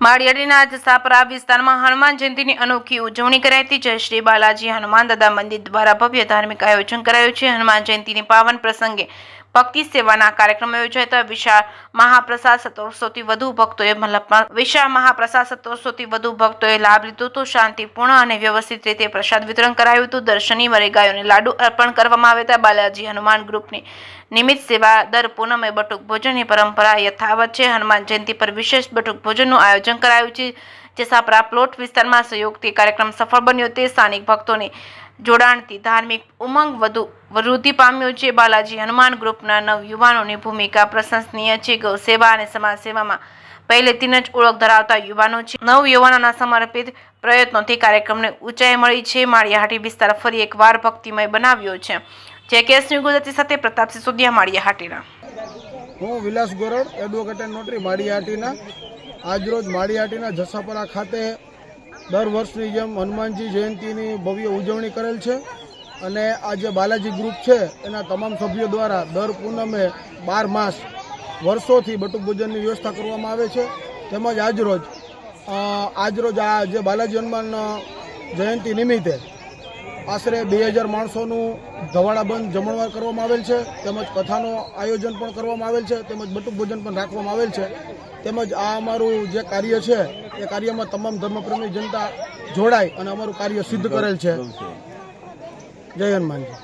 માળિયાડીના જસાપરા વિસ્તારમાં હનુમાન જયંતીની અનોખી ઉજવણી કરાઈ હતી। જય શ્રી બાલાજી હનુમાન દાદા મંદિર દ્વારા ભવ્ય ધાર્મિક આયોજન કરાયું છે। હનુમાન જયંતીની પાવન પ્રસંગે ભક્તિ સેવાના કાર્યક્રમો યોજાયા હતા। વિશાળ મહાપ્રસાદ 1700થી વધુ ભક્તોએ લાભ લીધો હતો। શાંતિપૂર્ણ અને વ્યવસ્થિત રીતે પ્રસાદ વિતરણ કરાયું હતું। દર શનિવારે ગાયોને લાડુ અર્પણ કરવામાં આવ્યા હતા। બાલાજી હનુમાન ગ્રુપની નિમિત્ત સેવા દર પૂનમે બટુક ભોજનની પરંપરા યથાવત છે। હનુમાન જયંતી પર વિશેષ બટુક ભોજનનું આયોજન કરાયું છે। જસાપરા પ્લોટ વિસ્તારમાં સહયોગથી કાર્યક્રમ સફળ બન્યો તે સ્થાનિક ભક્તોને જોડાણથી ધાર્મિક ઉમંગ વધુ વૃદ્ધિ પામ્યો છે। બાલાજી હનુમાન ગ્રુપના નવયુવાનોની ભૂમિકા પ્રશંસનીય છે। ગૌ સેવા અને સમાજ સેવામાં પહેલેથી જ ઓળખ ધરાવતા યુવાનો છે। નવયુવાનોના સમર્પિત પ્રયત્નોથી કાર્યક્રમને ઊંચાઈ મળી છે। માળિયાહાટી વિસ્તાર ફરી એકવાર ભક્તિમય બનાવ્યો છે। જેકેએસની ગુજરાતી સાથે પ્રતાપસિંહ સોઢિયા, માળિયાહાટીના। હું વિલાસ Gorad, advocate and notary, Maliya Hatina. આજરોજ માળિયાહાટીના જસાપરા ખાતે દર વર્ષની જેમ હનુમાનજી જયંતીની ભવ્ય ઉજવણી કરેલ છે અને આ જે બાલાજી ગ્રુપ છે એના તમામ સભ્યો દ્વારા દર પૂનમે 12 માસ વર્ષોથી બટુક ભોજનની વ્યવસ્થા કરવામાં આવે છે। તેમજ આજરોજ આ જે બાલાજી હનુમાન જયંતી નિમિત્તે આશરે 2000 માણસોનું ધવાડાબંધ જમણવાર કરવામાં આવેલ છે। તેમજ કથાનું આયોજન પણ કરવામાં આવેલ છે। તેમજ બટુક ભોજન પણ રાખવામાં આવેલ છે। તેમજ આ અમારું જે કાર્ય છે એ કાર્યમાં તમામ ધર્મપ્રેમી જનતા જોડાય અને અમારું કાર્ય સિદ્ધ કરેલ છે। જય હનુમાનજી।